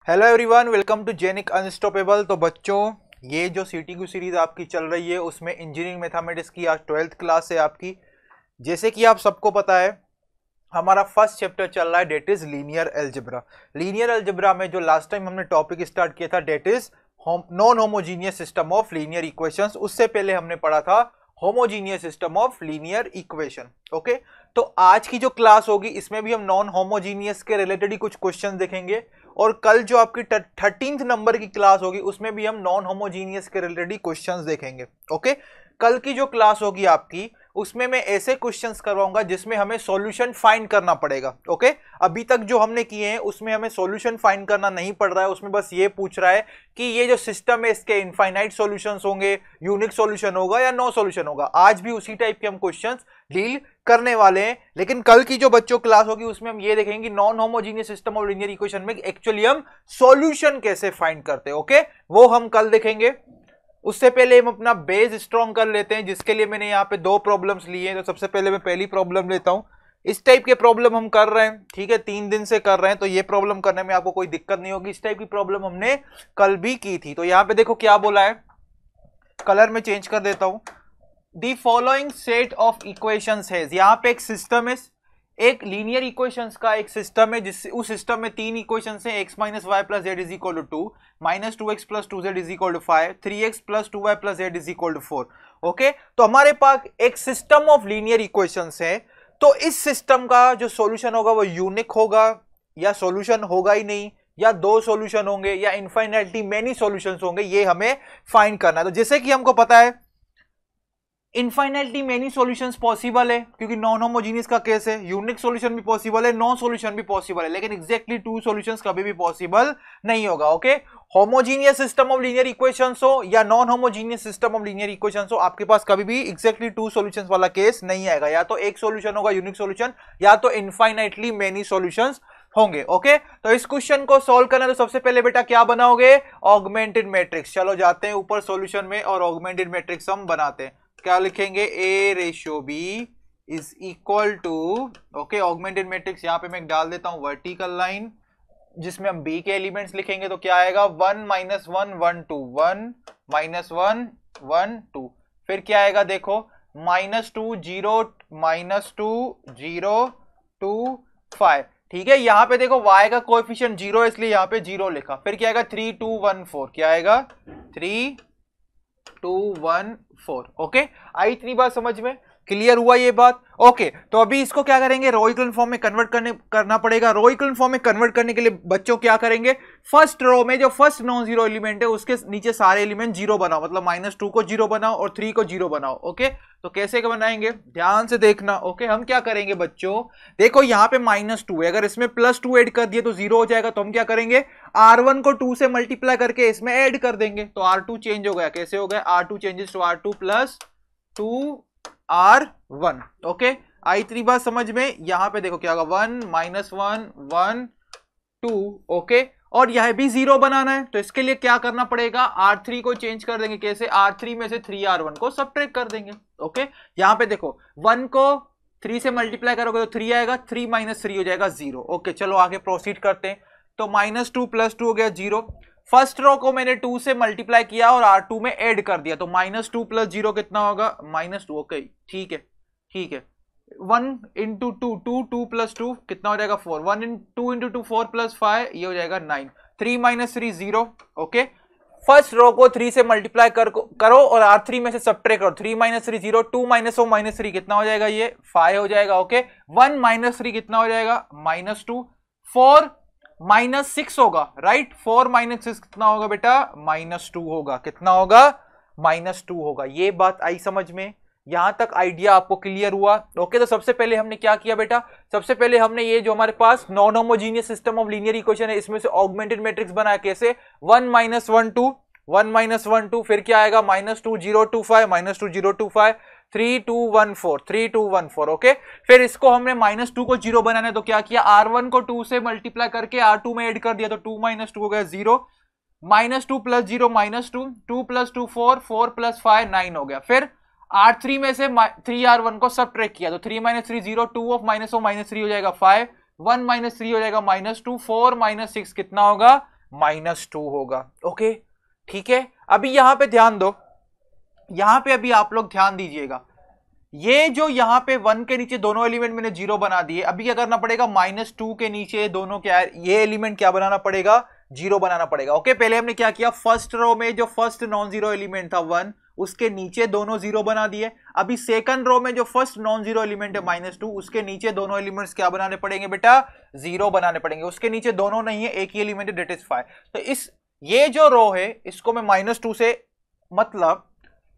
Hello everyone, welcome to Genic Unstoppable. तो बच्चों, ये जो सीटीक्यू सीरीज आपकी चल रही है उसमें इंजीनियरिंग मैथमेटिक्स की आज 12th क्लास है आपकी। जैसे कि आप सबको पता है, हमारा फर्स्ट चैप्टर चल रहा है, that is linear algebra. Linear algebra में जो लास्ट टाइम हमने टॉपिक स्टार्ट किया था, that is non homogeneous system of linear equations. उससे पहले हमने पढ़ा था homogeneous system of linear equation. Okay, तो आज की जो क्लास होगी इसमें भी हम नॉन होमोजीनियस के रिलेटेड ही कुछ क्वेश्चन देखेंगे, और कल जो आपकी 13th नंबर की क्लास होगी उसमें भी हम नॉन होमोजीनियस के रिलेटेड क्वेश्चंस देखेंगे। ओके, कल की जो क्लास होगी आपकी उसमें मैं ऐसे क्वेश्चंस करवाऊंगा जिसमें हमें सॉल्यूशन फाइंड करना पड़ेगा। ओके, अभी तक जो हमने किए हैं उसमें हमें सॉल्यूशन फाइंड करना नहीं पड़ रहा है, उसमें बस ये पूछ रहा है कि ये जो सिस्टम है इसके इनफाइनाइट सॉल्यूशंस होंगे, यूनिक सॉल्यूशन होगा या नो सॉल्यूशन होगा। आज भी उसी टाइप के हम क्वेश्चंस डील करने वाले हैं, लेकिन कल की जो बच्चों क्लास होगी उसमें हम ये देखेंगे non homogeneous system of linear equation में एक्चुअली हम सॉल्यूशन कैसे फाइंड करते हैं। ओके, वो हम कल देखेंगे। उससे पहले हम अपना बेस स्ट्रॉन्ग कर लेते हैं, जिसके लिए मैंने यहाँ पे दो प्रॉब्लम्स लिए हैं। तो सबसे पहले मैं पहली प्रॉब्लम लेता हूँ। इस टाइप के प्रॉब्लम हम कर रहे हैं, ठीक है, 3 दिन से कर रहे हैं, तो ये प्रॉब्लम करने में आपको कोई दिक्कत नहीं होगी। इस टाइप की प्रॉब्लम हमने कल भी की थी। तो यहाँ पे देखो क्या बोला है, कलर में चेंज कर देता हूं। The following set of equations है, यहाँ पे एक सिस्टम है, एक लीनियर इक्वेशंस का एक सिस्टम है, जिस उस सिस्टम में 3 इक्वेशंस हैं। x minus y plus z is equal to 2, minus 2x plus 2z is equal to 5, 3x plus 2y plus z is equal to 4। Okay, तो हमारे पास एक सिस्टम ऑफ लीनियर इक्वेशंस है। तो इस सिस्टम का जो सॉल्यूशन होगा वो यूनिक होगा, या सॉल्यूशन होगा ही नहीं, या दो सॉल्यूशन होंगे, या इनफाइनाइटली मेनी सॉल्यूशंस होंगे, ये हमें फाइंड करना है। तो जैसे कि हमको पता है इनफाइनाइटली मेनी सॉल्यूशंस पॉसिबल है, क्योंकि नॉन होमोजीनियस का केस है। यूनिक सॉल्यूशन भी पॉसिबल है, नॉन सॉल्यूशन भी पॉसिबल है, लेकिन एग्जैक्टली 2 सॉल्यूशंस कभी भी पॉसिबल नहीं होगा। Okay, homogeneous system of linear equations हो या non homogeneous system of linear equations हो, आपके पास कभी भी एग्जैक्टली 2 सॉल्यूशंस वाला केस नहीं आएगा। या तो एक सॉल्यूशन होगा यूनिक सॉल्यूशन, या तो इनफाइनाइटली मेनी सॉल्यूशंस होंगे। ओके, तो इस क्वेश्चन को सॉल्व करना, तो सबसे पहले बेटा क्या बनाओगे, ऑगमेंटेड मैट्रिक्स। चलो जाते हैं ऊपर सॉल्यूशन में और ऑगमेंटेड मैट्रिक्स हम बनाते हैं। क्या लिखेंगे, a ratio b is equal to, okay, augmented matrix यहाँ पे मैं डाल देता हूं वर्टिकल लाइन, जिसमें हम b के एलिमेंट्स लिखेंगे। तो क्या आएगा, 1 माइनस 1 1 2, 1 माइनस 1 1 2, फिर क्या आएगा देखो, माइनस 2 0 माइनस 2 0 2 5। ठीक है, यहाँ पे देखो y का कोएफिशिएंट 0 है, इसलिए यहाँ पे 0 लिखा। फिर क्या आएगा, 3 2 1 4, क्या आएगा 3 2 1 4। ओके, आई इतनी बात समझ में, क्लियर हुआ ये बात। ओके, तो अभी इसको क्या करेंगे, रो इक्विवेलेंट फॉर्म में कन्वर्ट करना पड़ेगा। रो इक्विवेलेंट फॉर्म में कन्वर्ट करने के लिए बच्चों क्या करेंगे, फर्स्ट रो में जो फर्स्ट नॉन जीरो एलिमेंट है उसके नीचे सारे एलिमेंट 0 बनाओ, मतलब -2 को 0 बनाओ और 3 को 0 बनाओ। ओके, तो कैसे बनाएंगे, ध्यान से देखना। ओके, हम क्या करेंगे बच्चों, देखो यहाँ पे -2 है, अगर इसमें +2 ऐड कर दिए तो 0 हो जाएगा। तो हम क्या करेंगे, R1 को 2 से मल्टीप्लाई करके इसमें ऐड कर देंगे, तो R2 चेंज हो गया। कैसे हो गया, R2 changes to R2 plus 2R1। Okay, I इतनी बात समझ में। यहां पे देखो क्या होगा, 1 माइनस 1 1 2। ओके, और यह भी 0 बनाना है, तो इसके लिए क्या करना पड़ेगा, R3 को चेंज कर देंगे। कैसे, R3 में से 3R1 को सब्ट्रैक्ट कर देंगे। ओके, यहां पे देखो 1 को 3 से मल्टीप्लाई करोगे तो 3 आएगा, 3 माइनस 3 हो जाएगा 0। ओके, चलो आगे प्रोसीड करते हैं। तो -2 प्लस 2 हो गया 0। फर्स्ट रो को मैंने 2 से मल्टीप्लाई किया और R2 में ऐड कर दिया, तो -2 प्लस 0 कितना होगा, -2। ओके, ठीक है ठीक है, 1 इंटू 2 2 2 प्लस 2 कितना हो जाएगा 4, 1 2 इंटू 2 4 प्लस 5, ये हो जाएगा 9। 3 माइनस 3 0। ओके, फर्स्ट रो को 3 से मल्टीप्लाई करो और R3 में से सब्ट्रैक्ट करो, 3 माइनस 3 0, 2 माइनस 4 माइनस 3 कितना हो जाएगा, ये 5 हो जाएगा। ओके, 1 माइनस 3 कितना हो जाएगा, -2। 4 -6 होगा, राइट, 4 माइनस 6 कितना होगा बेटा, -2 होगा। कितना होगा, -2 होगा। ये बात आई समझ में, यहां तक आइडिया आपको क्लियर हुआ। ओके, तो सबसे पहले हमने क्या किया बेटा, सबसे पहले हमने ये जो हमारे पास non homogeneous system of linear equation है इसमें से ऑगमेंटेड मैट्रिक्स बनाया। कैसे, 1 माइनस 1 2, 1 माइनस 1 2, फिर क्या आएगा, -2 0 2 5, -2 0 2 5, 3 2 1 4, 3 2 1 4। ओके, फिर इसको हमने -2 को 0 बनाना है, तो क्या किया, R1 को 2 से मल्टीप्लाई करके R2 में ऐड कर दिया, तो 2 माइनस 2 हो गया 0, -2 प्लस 0 -2, 2 प्लस 2 4, 4 प्लस 5 9 हो गया। फिर R3 में से 3R1 को सब्ट्रैक्ट किया, तो 3 माइनस 3 0, 2 ऑफ -4 -3 हो जाएगा 5, 1 माइनस 3 हो जाएगा -2, 4 माइनस 6 कितना होगा, -2 होगा। ओके ठीक है, अभी यहां पे ध्यान दो, यहां पे अभी आप लोग ध्यान दीजिएगा, ये जो यहां पे 1 के नीचे दोनों एलिमेंट मैंने 0 बना दिए, अभी क्या करना पड़ेगा, -2 के नीचे दोनों क्या है, ये एलिमेंट क्या बनाना पड़ेगा, 0 बनाना पड़ेगा। ओके पहले हमने क्या किया, फर्स्ट रो में जो फर्स्ट नॉन जीरो एलिमेंट था 1, उसके नीचे दोनों 0 बना दिए। अभी सेकंड रो में जो फर्स्ट नॉन जीरो एलिमेंट है -2, उसके नीचे दोनों एलिमेंट्स क्या बनाने पड़ेंगे बेटा, 0 बनाने पड़ेंगे। उसके नीचे दोनों नहीं है, एक ही एलिमेंट है, डेट इज 5। तो इस ये जो रो है इसको मैं -2 से, मतलब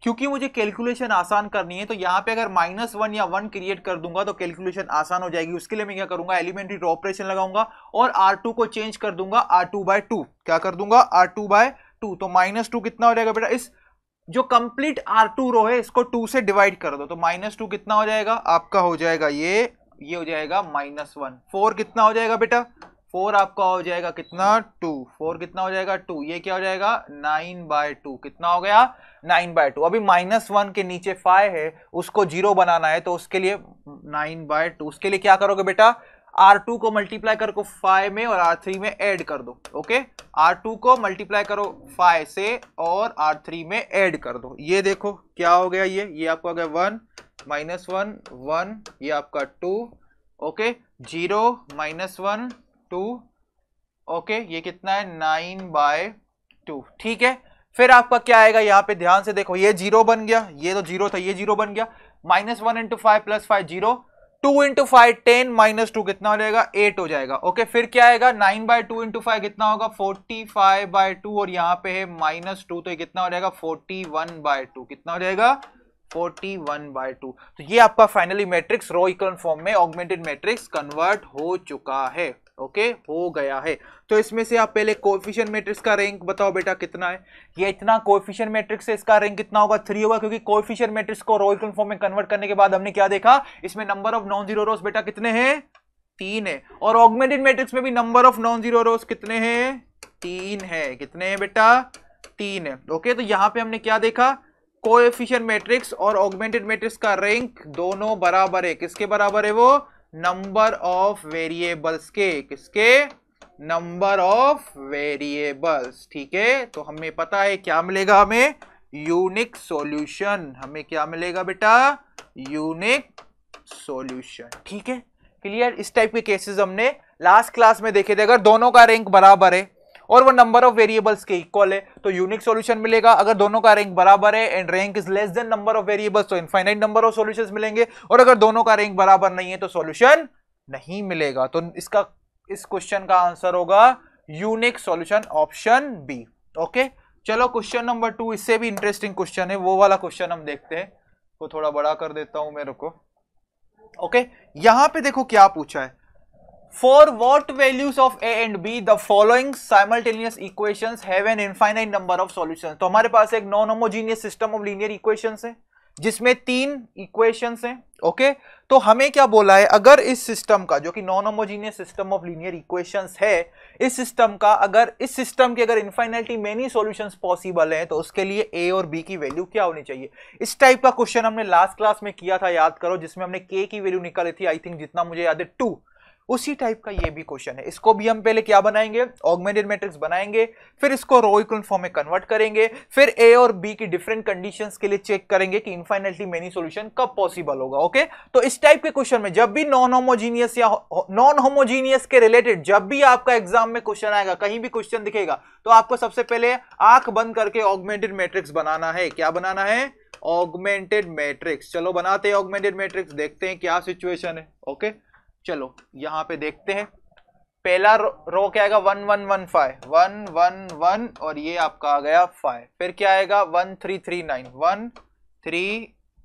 क्योंकि मुझे कैलकुलेशन आसान करनी है, तो यहां पे अगर -1 या 1 क्रिएट कर दूंगा तो कैलकुलेशन आसान हो जाएगी। उसके लिए मैं क्या करूंगा, एलिमेंट्री रो ऑपरेशन लगाऊंगा और R2 को चेंज कर दूंगा R2/2। क्या कर दूंगा, R2/2। तो -2 कितना हो जाएगा बेटा, इस जो कंप्लीट R2 रो है इसको 2 से डिवाइड कर दो, तो -2 कितना हो जाएगा आपका, हो जाएगा ये हो जाएगा -1। 4 कितना हो जाएगा बेटा, 4 आपका हो जाएगा कितना, 2। 4 कितना हो जाएगा, 2। ये क्या हो जाएगा, 9/2। कितना हो गया, 9/2। अभी -1 के नीचे 5 है, उसको 0 बनाना है, तो उसके लिए 9/2, उसके लिए क्या करोगे बेटा, R2 को मल्टीप्लाई करो 5 में और R3 में ऐड कर दो। ओके R2 को मल्टीप्लाई करो 5 से और R3 में ऐड कर दो। ये देखो क्या हो गया, ये आपका हो गया 1 -1 1, ये आपका 2। ओके 0 -1 2। ओके ये कितना है, 9/2। ठीक है, फिर आपका क्या आएगा, यहां पे ध्यान से देखो, ये 0 बन गया, ये तो 0 था, ये 0 बन गया। -1 × 5 + 5 0, 2 × 5 10, -2 कितना हो जाएगा, 8 हो जाएगा। ओके फिर क्या आएगा, 9/2 × 5 कितना होगा, 45/2, और यहाँ पे है -2, तो ये कितना हो जाएगा, 41/2। कितना हो जाएगा, 41/2। तो ये आपका फाइनली मैट्रिक्स रो इक्विवेलेंट फॉर्म में ऑगमेंटेड मैट्रिक्स कन्वर्ट हो चुका है। ओके हो गया है। तो इसमें से आप पहले कोएफिशिएंट मैट्रिक्स का रैंक बताओ बेटा कितना है, ये इतना कोएफिशिएंट मैट्रिक्स है, इसका रैंक कितना होगा, 3 होगा, क्योंकि कोएफिशिएंट मैट्रिक्स को रो इक्विवेलेंट फॉर्म में कन्वर्ट करने के बाद हमने क्या देखा, इसमें नंबर ऑफ नॉन जीरो रोज बेटा कितने हैं, 3 है, और ऑगमेंटेड मैट्रिक्स में भी नंबर ऑफ नॉन जीरो रोज कितने हैं, 3 है। कितने हैं बेटा, 3 है। ओके तो यहां पे हमने क्या देखा, कोएफिशिएंट मैट्रिक्स और ऑगमेंटेड मैट्रिक्स का रैंक दोनों बराबर है। किसके बराबर है वो, नंबर ऑफ वेरिएबल्स के, किसके, नंबर ऑफ वेरिएबल्स। ठीक है, तो हमें पता है क्या मिलेगा, हमें यूनिक सॉल्यूशन। हमें क्या मिलेगा बेटा, यूनिक सॉल्यूशन। ठीक है क्लियर। इस टाइप के केसेस हमने लास्ट क्लास में देखे थे। अगर दोनों का रैंक बराबर है और वो नंबर ऑफ वेरिएबल्स के इक्वल है तो यूनिक सॉल्यूशन मिलेगा। अगर दोनों का रैंक बराबर है and rank is less than number of variables तो इनफाइनाइट नंबर ऑफ सॉल्यूशंस मिलेंगे, और अगर दोनों का रैंक बराबर नहीं है तो सॉल्यूशन नहीं मिलेगा। तो इसका, इस क्वेश्चन का आंसर होगा unique solution, option B. Okay चलो क्वेश्चन नंबर 2, इससे भी इंटरेस्टिंग क्वेश्चन है, वो वाला क्वेश्चन हम देखते हैं। तो थोड़ा बड़ा कर देता हूं मेरे को। ओके यहां पे देखो क्या पूछा है, For what values of a and b the following simultaneous equations have an infinite number of solutions। तो हमारे पास एक non homogeneous system of linear equations है जिसमें 3 इक्वेशंस हैं। ओके तो हमें क्या बोला है, अगर इस सिस्टम का, जो कि non homogeneous system of linear equations है, इस सिस्टम का, अगर इस सिस्टम के अगर इनफाइनाइटली मेनी सॉल्यूशंस पॉसिबल हैं तो उसके लिए a और b की वैल्यू क्या होनी चाहिए। इस टाइप का क्वेश्चन हमने लास्ट क्लास में किया था, याद करो, जिसमें हमने k की वैल्यू निकाली थी, आई थिंक जितना मुझे याद है 2। उसी टाइप का ये भी क्वेश्चन है। इसको भी हम पहले क्या बनाएंगे, ऑगमेंटेड मैट्रिक्स बनाएंगे, फिर इसको रो इक्विवेलेंट फॉर्म में कन्वर्ट करेंगे, फिर ए और बी की डिफरेंट कंडीशंस के लिए चेक करेंगे कि इनफाइनाइटली मेनी सॉल्यूशन कब पॉसिबल होगा। ओके तो इस टाइप के क्वेश्चन में जब भी नॉन होमोजीनियस या नॉन होमोजीनियस के रिलेटेड जब भी आपका एग्जाम में क्वेश्चन आएगा, कहीं भी क्वेश्चन दिखेगा, तो आपको सबसे पहले आंख बंद करके ऑगमेंटेड मैट्रिक्स बनाना है। क्या बनाना है, ऑगमेंटेड मैट्रिक्स। चलो बनाते हैं ऑगमेंटेड मैट्रिक्स, देखते हैं क्या सिचुएशन है। ओके चलो यहां पे देखते हैं, पहला रो क्या आएगा, 1 1 1 5 1 1 1, और ये आपका आ गया 5। फिर क्या आएगा, 1 3 3 9 1 3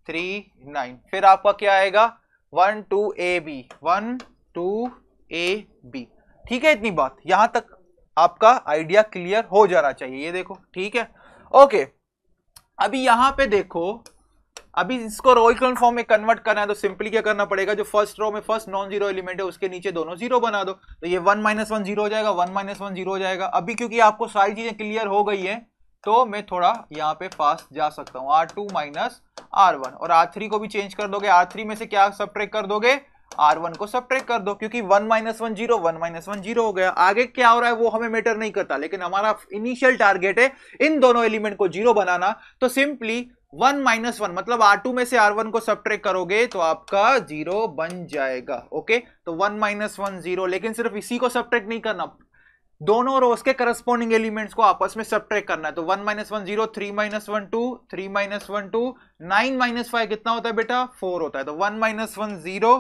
3 9। फिर आपका क्या आएगा, 1 2 a b 1 2 a b। ठीक है, इतनी बात, यहां तक आपका आइडिया क्लियर हो जाना चाहिए। ये देखो ठीक है। ओके अभी यहां पे देखो, अभी इसको रो इक्विवेलेंट फॉर्म में कन्वर्ट करना है तो सिंपली क्या करना पड़ेगा, जो फर्स्ट रो में फर्स्ट नॉन जीरो एलिमेंट है उसके नीचे दोनों 0 बना दो, तो ये 1 - 1 0 हो जाएगा, 1 - 1 0 हो जाएगा। अभी क्योंकि आपको सारी चीजें क्लियर हो गई है तो मैं थोड़ा यहाँ पे फास्ट जा सकता हूँ। R2 - R1, और R3 को भी चेंज कर दोगे, R3 में से क्या सब्ट्रैक्ट कर दोगे, R1 को सब्ट्रैक्ट कर दो, क्योंकि 1 - 1 0, 1 - 1 0 हो गया। आगे क्या हो रहा है वो हमें मैटर नहीं करता, लेकिन हमारा इनिशियल टारगेट है इन दोनों एलिमेंट को 0 बनाना। तो सिंपली 1 - 1 मतलब R2 में से R1 को सब्ट्रैक्ट करोगे तो आपका 0 बन जाएगा। ओके, तो 1 - 1 0, लेकिन सिर्फ इसी को सब्ट्रैक्ट नहीं करना, दोनों रोज के करस्पॉन्डिंग एलिमेंट्स को आपस में सब्ट्रैक्ट करना है। तो 1 - 1 0, 3 - 1 2, 3 - 1 2, 9 - 5 कितना होता है बेटा 4 होता है। तो 1 - 1 0,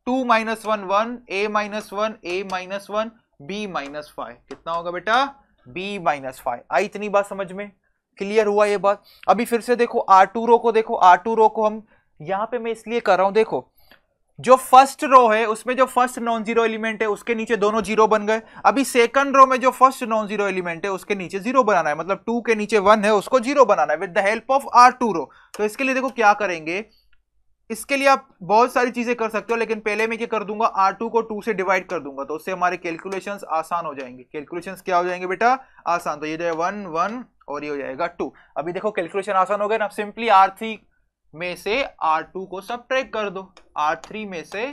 2 - 1 1, a - 1, a - 1, b - 5 कितना होगा बेटा b - 5। आई इतनी बात समझ में, क्लियर हुआ ये बात। अभी फिर से देखो R2 रो को, देखो R2 रो को हम यहां पे मैं इसलिए कर रहा हूं, देखो जो फर्स्ट रो है उसमें जो फर्स्ट नॉन जीरो एलिमेंट है उसके नीचे दोनों जीरो बन गए। अभी सेकंड रो में जो फर्स्ट नॉन जीरो एलिमेंट है उसके नीचे जीरो बनाना है, मतलब 2 के नीचे 1 है उसको जीरो बनाना है with the help of R2 रो। तो इसके लिए देखो क्या करेंगे, इसके लिए आप बहुत सारी चीजें कर सकते हो, लेकिन पहले मैं क्या कर दूंगा R2 को 2 से डिवाइड कर दूंगा, तो उससे हमारे कैलकुलेशंस आसान हो जाएंगे। कैलकुलेशंस क्या हो जाएंगे बेटा आसान, तो ये जो है 1 1 और ये हो जाएगा 2। अभी देखो कैलकुलेशन आसान हो गया ना। सिंपली R3 में से R2 को सब्ट्रैक्ट कर दो, R3 में से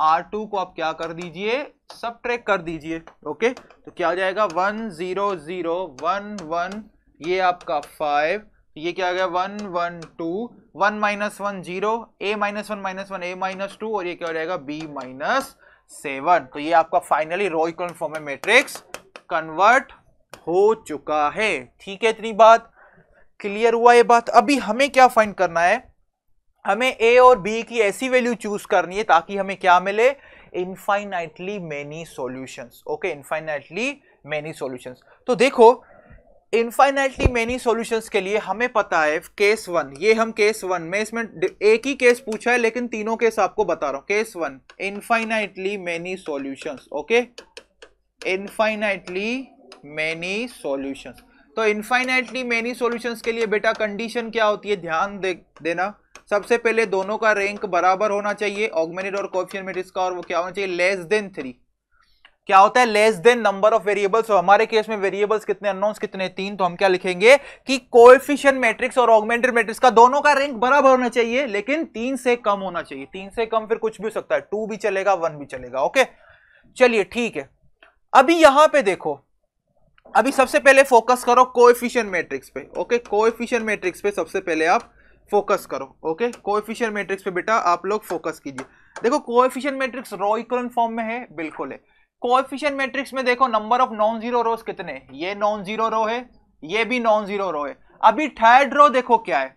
R2 को आप क्या कर दीजिए सब्ट्रैक्ट कर दीजिए। ओके, तो क्या हो जाएगा 1 0 0 1 1, ये आपका 5, ये क्या आ गया 1 1 2, 1 - 1 0, a - 1 -1 a - 2, और ये क्या हो जाएगा b - 7। तो ये आपका फाइनली रो इक्विवेलेंट फॉर्म में मैट्रिक्स कन्वर्ट हो चुका है। ठीक है, इतनी बात क्लियर हुआ ये बात। अभी हमें क्या फाइंड करना है, हमें a और b की ऐसी वैल्यू चूज करनी है ताकि हमें क्या मिले infinitely many solutions. Okay, infinitely many solutions. तो देखो इनफाइनाइटली मेनी सॉल्यूशंस के लिए हमें पता है केस 1, ये हम केस 1 में, इसमें एक ही केस पूछा है लेकिन तीनों केस आपको बता रहा हूं। Case 1 infinitely many solutions. Okay, infinitely many solutions. तो इनफाइनाइटली मेनी सॉल्यूशंस के लिए बेटा कंडीशन क्या होती है ध्यान देना। सबसे पहले दोनों का रैंक बराबर होना चाहिए, ऑगमेंटेड और कोएफिशिएंट मैट्रिक्स का, और वो क्या होना चाहिए लेस देन 3। क्या होता है less than number of variables. तो हमारे केस में वेरिएबल्स कितने, अननोन्स कितने 3, तो हम क्या लिखेंगे कि कोएफिशिएंट मैट्रिक्स और ऑगमेंटेड मैट्रिक्स का दोनों का रैंक बराबर होना चाहिए, लेकिन 3 से कम होना चाहिए। 3 से कम फिर कुछ भी हो सकता है, 2 भी चलेगा 1 भी चलेगा। ओके चलिए ठीक है। अभी यहां पे देखो, अभी सबसे पहले फोकस करो कोएफिशिएंट मैट्रिक्स पे। ओके, कोएफिशिएंट मैट्रिक्स पे सबसे पहले आप फोकस करो। ओके, कोएफिशिएंट मैट्रिक्स पे बेटा आप लोग फोकस कीजिए। देखो कोएफिशिएंट मैट्रिक्स रो इक्विवेलेंट फॉर्म में है, बिल्कुल है। कोएफिशिएंट मैट्रिक्स में देखो नंबर ऑफ नॉन जीरो रोज कितने, ये नॉन जीरो रो है, ये भी नॉन जीरो रो है। अभी थर्ड रो देखो क्या है,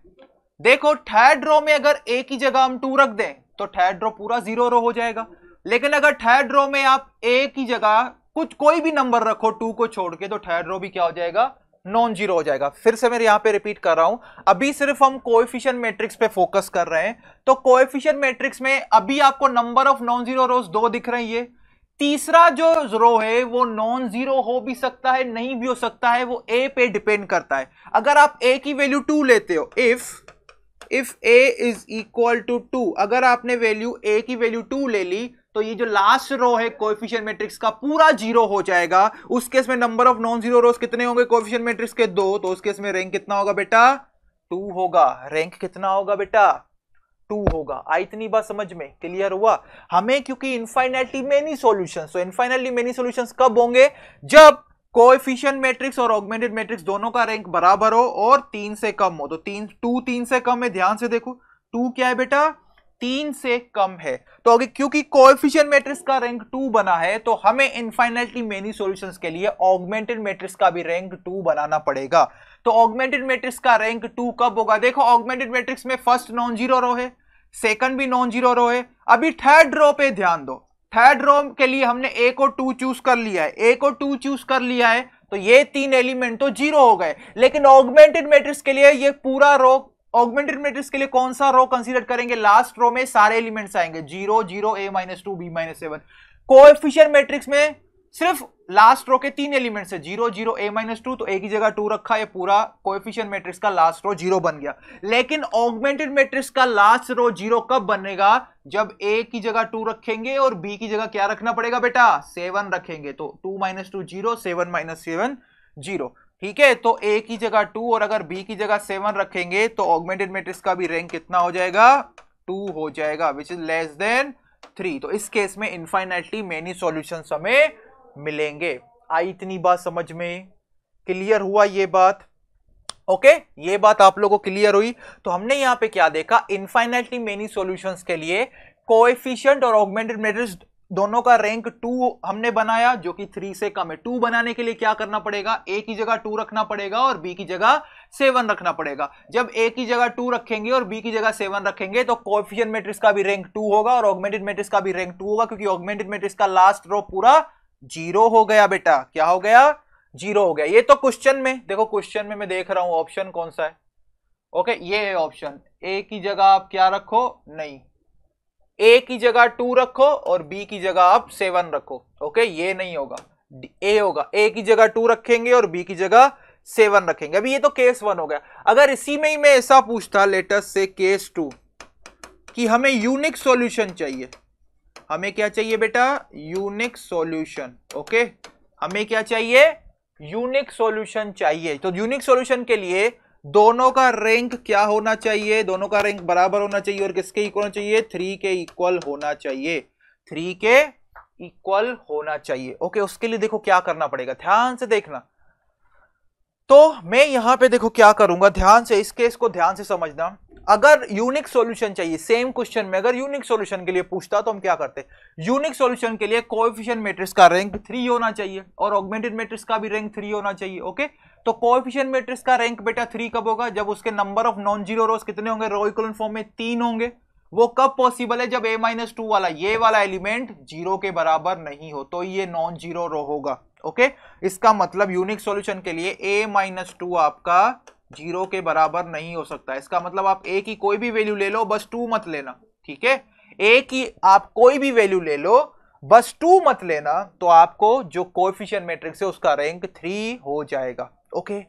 देखो थर्ड रो में अगर a की जगह हम 2 रख दें तो थर्ड रो पूरा जीरो रो हो जाएगा, लेकिन अगर थर्ड रो में आप a की जगह कुछ कोई भी नंबर रखो 2 को छोड़ के, तो थर्ड रो भी क्या हो जाएगा नॉन जीरो हो जाएगा। फिर से मैं यहां पे रिपीट कर रहा हूं, अभी सिर्फ हम कोएफिशिएंट मैट्रिक्स पे फोकस कर रहे हैं। तो कोएफिशिएंट मैट्रिक्स में अभी आपको नंबर ऑफ नॉन जीरो रोज 2 दिख रही है। तीसरा जो रो है वो नॉन जीरो हो भी सकता है, नहीं भी हो सकता है, वो a पे डिपेंड करता है। अगर आप a की वैल्यू 2 लेते हो, if a is equal to 2, अगर आपने वैल्यू a की वैल्यू 2 ले ली तो ये जो लास्ट रो है कोएफिशिएंट मैट्रिक्स का पूरा जीरो हो जाएगा। उस केस में नंबर ऑफ नॉन जीरो रोज कितने होंगे कोएफिशिएंट मैट्रिक्स के 2, तो उस केस में रैंक कितना होगा बेटा 2 होगा। रैंक कितना होगा बेटा 2 होगा। आई इतनी बात समझ में, क्लियर हुआ। हमें क्योंकि इनफाइनाइटली मेनी सॉल्यूशंस, तो इनफाइनाइटली मेनी सॉल्यूशंस कब होंगे, जब कोएफिशिएंट मैट्रिक्स और ऑगमेंटेड मैट्रिक्स दोनों का रैंक बराबर हो और 3 से कम हो। तो 3 से कम है, ध्यान से देखो 2 क्या है बेटा 3 से कम है। तो अगर क्योंकि कोएफिशिएंट मैट्रिक्स का रैंक 2 बना है तो हमें इनफाइनाइटली मेनी सॉल्यूशंस के लिए ऑगमेंटेड मैट्रिक्स का भी रैंक 2 बनाना पड़ेगा। तो ऑगमेंटेड मैट्रिक्स का रैंक 2 कब होगा, देखो ऑगमेंटेड मैट्रिक्स में फर्स्ट नॉन जीरो रो है, सेकंड भी नॉन जीरो रो है। अभी थर्ड रो पे ध्यान दो, थर्ड रो के लिए हमने a को 2 चूज कर लिया है, a को 2 चूज कर लिया है, तो ये 3 एलिमेंट तो जीरो हो गए। लेकिन ऑगमेंटेड मैट्रिक्स के लिए ये पूरा रो, ऑगमेंटेड मैट्रिक्स के लिए कौन सा रो कंसीडर करेंगे, लास्ट रो में सारे एलिमेंट्स आएंगे 0 0 a - 2 b - 7। कोएफिशिएंट मैट्रिक्स में सिर्फ लास्ट रो के 3 एलिमेंट्स है 0 0 a - 2, तो a की जगह 2 रखा, ये पूरा कोएफिशिएंट मैट्रिक्स का लास्ट रो 0 बन गया। लेकिन ऑगमेंटेड मैट्रिक्स का लास्ट रो 0 कब बनेगा, जब a की जगह 2 रखेंगे और b की जगह क्या रखना पड़ेगा बेटा 7 रखेंगे। तो 2 - 2 0, 7 - 7 0। ठीक है, तो a की जगह 2 और अगर b की जगह 7 रखेंगे तो ऑगमेंटेड मैट्रिक्स का भी रैंक कितना हो जाएगा 2 हो जाएगा, विच इज लेस देन 3। तो इस केस में इनफाइनाइटली मेनी सॉल्यूशंस हमें मिलेंगे। आई इतनी बात समझ में? क्लियर हुआ ये बात? ओके ये बात आप लोगों को क्लियर हुई? तो हमने यहां पे क्या देखा, इनफाइनाइटली मेनी सॉल्यूशंस के लिए कोएफिशिएंट और ऑगमेंटेड मैट्रिक्स दोनों का रैंक 2 हमने बनाया, जो कि 3 से कम है। 2 बनाने के लिए क्या करना पड़ेगा, ए की जगह 2 रखना पड़ेगा और बी की जगह 7 रखना पड़ेगा। जब ए की जगह 2 रखेंगे और बी की जगह 7 रखेंगे तो कोएफिशिएंट मैट्रिक्स का भी रैंक 2 होगा और ऑगमेंटेड मैट्रिक्स का भी रैंक 2 होगा, क्योंकि ऑगमेंटेड मैट्रिक्स का लास्ट रो पूरा 0 हो गया बेटा। क्या हो गया? 0 हो गया। ये तो क्वेश्चन में देखो, क्वेश्चन में मैं देख रहा हूं ऑप्शन कौन सा है। ओके ये है ऑप्शन। ए की जगह आप क्या रखो, नहीं, ए की जगह 2 रखो और बी की जगह आप 7 रखो। ओके ये नहीं होगा, ए होगा। ए की जगह 2 रखेंगे और बी की जगह 7 रखेंगे। अभी ये तो केस 1 हो गया। अगर इसी में ही मैं ऐसा पूछता, लेटस से केस 2, कि हमें यूनिक सॉल्यूशन चाहिए। हमें क्या चाहिए बेटा? Unique solution. ओके हमें क्या चाहिए? यूनिक सॉल्यूशन चाहिए। तो यूनिक सॉल्यूशन के लिए दोनों का रैंक क्या होना चाहिए? दोनों का रैंक बराबर होना चाहिए और किसके इक्वल होना चाहिए? 3 के इक्वल होना चाहिए। 3 के इक्वल होना चाहिए। ओके उसके लिए देखो क्या करना पड़ेगा, ध्यान से देखना। तो मैं यहां पे देखो क्या करूंगा, ध्यान से इस केस को ध्यान से समझना। अगर यूनिक सॉल्यूशन चाहिए, सेम क्वेश्चन में अगर यूनिक सॉल्यूशन के लिए पूछता तो हम क्या करते? यूनिक सॉल्यूशन के लिए कोएफिशिएंट मैट्रिक्स का रैंक 3 होना चाहिए और ऑगमेंटेड मैट्रिक्स का भी रैंक 3 होना चाहिए। ओके तो कोएफिशिएंट मैट्रिक्स का रैंक बेटा 3 कब होगा? जब उसके नंबर ऑफ नॉन जीरो रोज कितने होंगे? रो इक्विवेलेंट फॉर्म में 3 होंगे। वो कब पॉसिबल है? जब a-2 वाला ये वाला एलिमेंट 0 के बराबर नहीं हो, तो ये नॉन जीरो रो होगा। ओके इसका मतलब यूनिक सॉल्यूशन के लिए a-2 आपका 0 के बराबर नहीं हो सकता। इसका मतलब आप a की कोई भी वैल्यू ले लो, बस 2 मत लेना। ठीक है a की आप कोई भी वैल्यू ले लो, बस 2 मत लेना, तो आपको जो कोएफिशिएंट मैट्रिक्स है उसका रैंक 3 हो जाएगा। ओके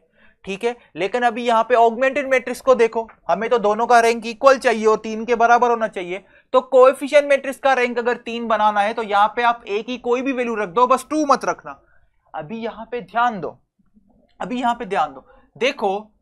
ठीक है। लेकिन अभी यहां पे ऑगमेंटेड मैट्रिक्स को देखो, हमें तो दोनों का रैंक इक्वल चाहिए और 3 के बराबर होना चाहिए। तो कोएफिशिएंट मैट्रिक्स का रैंक अगर 3 बनाना है तो यहां पे आप a की कोई भी वैल्यू रख दो, बस 2 मत रखना। अभी यहां पे ध्यान दो, अभी यहां पे ध्यान दो। देखो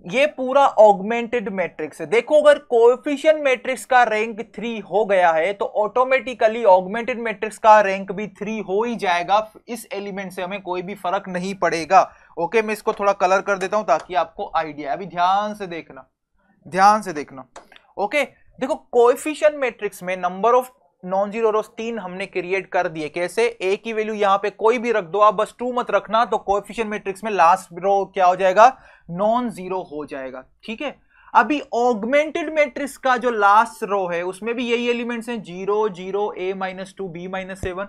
ये पूरा ऑगमेंटेड मैट्रिक्स है। देखो अगर कोएफिशिएंट मैट्रिक्स का रैंक 3 हो गया है तो ऑटोमेटिकली ऑगमेंटेड मैट्रिक्स का रैंक भी 3 हो ही जाएगा। इस एलिमेंट से हमें कोई भी फर्क नहीं पड़ेगा। ओके मैं इसको थोड़ा कलर कर देता हूं ताकि आपको आइडिया। अभी ध्यान से देखना, ध्यान से देखना। ओके देखो कोएफिशिएंट मैट्रिक्स में नंबर ऑफ नॉन जीरो रोज 3 हमने क्रिएट कर दिए। कैसे? a की वैल्यू यहां पे कोई भी रख दो, आप बस 2 मत रखना, तो कोएफिशिएंट मैट्रिक्स में लास्ट रो क्या हो जाएगा? नॉन जीरो हो जाएगा। ठीक है अभी ऑगमेंटेड मैट्रिक्स का जो लास्ट रो है उसमें भी यही एलिमेंट्स हैं, 0 0 a-2 b-7।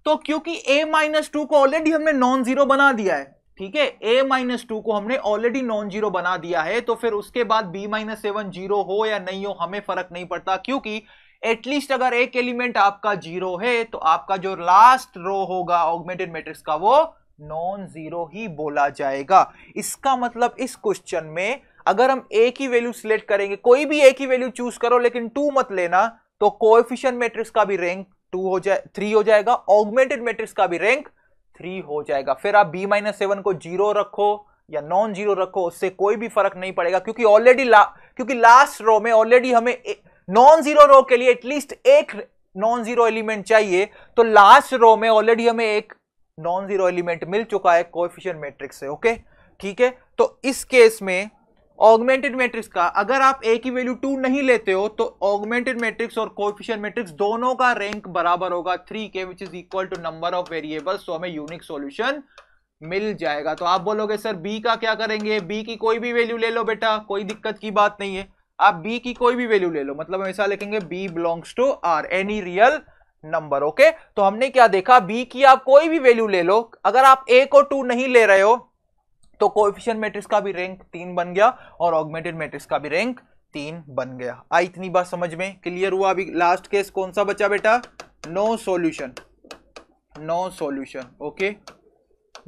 तो क्योंकि a-2 को ऑलरेडी हमने नॉन जीरो बना दिया है, ठीक है a-2 को हमने ऑलरेडी नॉन जीरो बना दिया है, तो फिर उसके बाद b-7 जीरो हो या नहीं हो हमें फर्क नहीं पड़ता, क्योंकि एटलीस्ट अगर एक एलिमेंट आपका 0 है तो आपका जो लास्ट रो होगा ऑगमेंटेड मैट्रिक्स का वो नॉन जीरो ही बोला जाएगा। इसका मतलब इस क्वेश्चन में अगर हम a की वैल्यू सिलेक्ट करेंगे, कोई भी a की वैल्यू चूज करो लेकिन 2 मत लेना, तो कोएफिशिएंट मैट्रिक्स का भी रैंक 3 हो जाएगा, ऑगमेंटेड मैट्रिक्स का भी रैंक 3 हो जाएगा। फिर आप b-7 को 0 रखो या नॉन जीरो रखो, उससे कोई भी फर्क नहीं पड़ेगा, क्योंकि ऑलरेडी क्योंकि लास्ट रो में ऑलरेडी हमें नॉन जीरो रो के लिए एटलीस्ट एक नॉन जीरो एलिमेंट चाहिए, तो लास्ट रो में ऑलरेडी हमें एक नॉन जीरो एलिमेंट मिल चुका है कोएफिशिएंट मैट्रिक्स से। ओके ठीक है तो इस केस में ऑगमेंटेड मैट्रिक्स का अगर आप a की वैल्यू 2 नहीं लेते हो तो ऑगमेंटेड मैट्रिक्स और कोएफिशिएंट मैट्रिक्स दोनों का रैंक बराबर होगा 3 के, which is equal to number of variables. तो हमें यूनिक सॉल्यूशन मिल जाएगा। तो आप बोलोगे सर b का क्या करेंगे? b की कोई भी वैल्यू ले लो बेटा, कोई दिक्कत की बात नहीं है, आप b की कोई भी वैल्यू ले लो, मतलब हम ऐसा लिखेंगे b belongs to r, any real number. Okay तो हमने क्या देखा, b की आप कोई भी वैल्यू ले लो, अगर आप a को 2 नहीं ले रहे हो तो कोएफिशिएंट मैट्रिक्स का भी रैंक 3 बन गया और ऑगमेंटेड मैट्रिक्स का भी रैंक 3 बन गया। आई इतनी बात समझ में? क्लियर हुआ? अभी लास्ट केस कौन सा बचा बेटा? No solution, no solution. Okay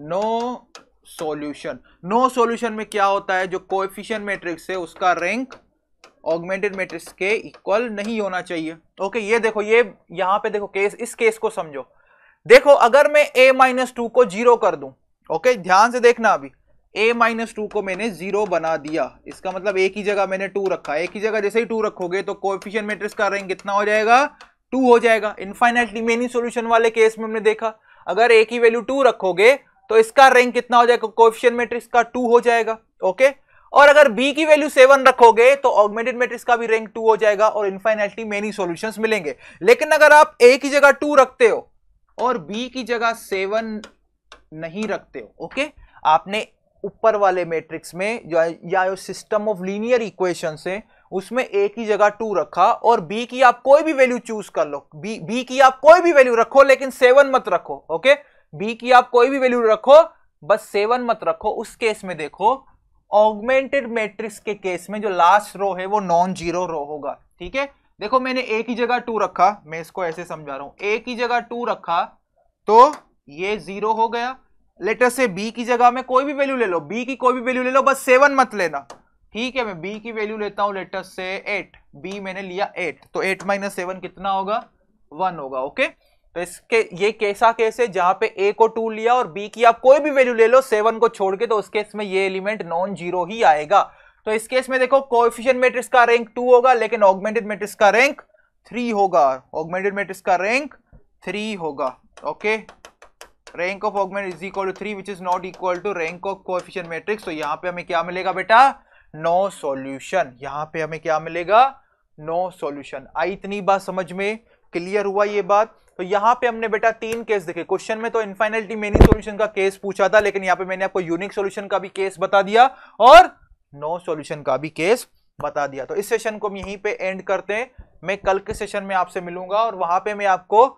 no solution, no solution में क्या होता है, जो कोएफिशिएंट मैट्रिक्स है उसका रैंक ऑगमेंटेड मैट्रिक्स के इक्वल नहीं होना चाहिए। ओके ये देखो, ये यहां पे देखो केस, इस केस को समझो। देखो अगर मैं a-2 को 0 कर दूं, ओके ध्यान से देखना, अभी a-2 को मैंने 0 बना दिया, इसका मतलब a की जगह मैंने 2 रखा, a की जगह जैसे ही 2 रखोगे तो कोएफिशिएंट मैट्रिक्स का रैंक कितना हो जाएगा? 2 हो जाएगा। इनफाइनाइटली मेनी सॉल्यूशन वाले केस में हमने देखा अगर a की वैल्यू 2 रखोगे तो इसका रैंक कितना हो जाएगा, कोएफिशिएंट मैट्रिक्स का 2 हो जाएगा। ओके, और अगर b की वैल्यू 7 रखोगे तो ऑगमेंटेड मैट्रिक्स का भी रैंक 2 हो जाएगा और इनफाइनाइटली मेनी सॉल्यूशंस मिलेंगे। लेकिन अगर आप a की जगह 2 रखते हो और b की जगह 7 नहीं रखते हो, ओके, आपने ऊपर वाले मैट्रिक्स में या सिस्टम ऑफ लीनियर इक्वेशंस है उसमें a की जगह 2 रखा और b की आप कोई भी वैल्यू चूज कर लो, b की आप कोई भी वैल्यू रखो लेकिन 7 मत रखो। ओके, b की आप कोई भी वैल्यू रखो बस 7 मत रखो। उस केस में देखो ऑगमेंटेड मैट्रिक्स के केस में जो लास्ट रो है वो नॉन जीरो रो होगा। ठीक है, देखो मैंने a की जगह 2 रखा, मैं इसको ऐसे समझा रहा हूं, a की जगह 2 रखा तो ये 0 हो गया। लेटर से b की जगह में कोई भी वैल्यू ले लो, b की कोई भी वैल्यू ले लो, बस 7 मत लेना। ठीक है, मैं b की वैल्यू लेता हूं लेटर से 8, b मैंने लिया 8, तो 8 - 7 कितना होगा, 1 होगा। ओके, तो इसके ये कैसा केस है जहां पे a को 2 लिया और b की आप कोई भी वैल्यू ले लो 7 को छोड़ के, तो उस केस में ये एलिमेंट नॉन जीरो ही आएगा। तो इस केस में देखो कोएफिशिएंट मैट्रिक्स का रैंक 2 होगा लेकिन ऑगमेंटेड मैट्रिक्स का रैंक 3 होगा। ऑगमेंटेड मैट्रिक्स का रैंक 3 होगा। Okay, rank of augment is equal to 3 which is not equal to rank of coefficient matrix. तो यहां पे हमें क्या मिलेगा बेटा, नो सॉल्यूशन। यहां पे हमें क्या मिलेगा, नो सॉल्यूशन। आई इतनी बात समझ में, क्लियर हुआ ये बात? तो यहां पे हमने बेटा 3 केस देखे। क्वेश्चन में तो इनफाइनाइटली मेनी सॉल्यूशन का केस पूछा था लेकिन यहां पे मैंने आपको यूनिक सॉल्यूशन का भी केस बता दिया और नो सॉल्यूशन का भी केस बता दिया। तो इस सेशन को हम यहीं पे एंड करते हैं। मैं कल के सेशन में आपसे मिलूंगा और वहां पे मैं आपको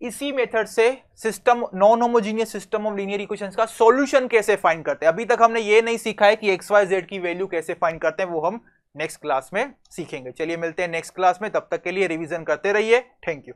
इसी मेथड से system, non homogeneous system of linear equations का सॉल्यूशन कैसे फाइंड करते हैं। अभी तक हमने ये नहीं सीखा है कि एक्स वाई जेड की वैल्यू कैसे फाइंड करते हैं, वो हम नेक्स्ट क्लास में सीखेंगे। चलिए मिलते हैं नेक्स्ट क्लास में, तब तक के लिए रिवीजन करते रहिए। Thank you.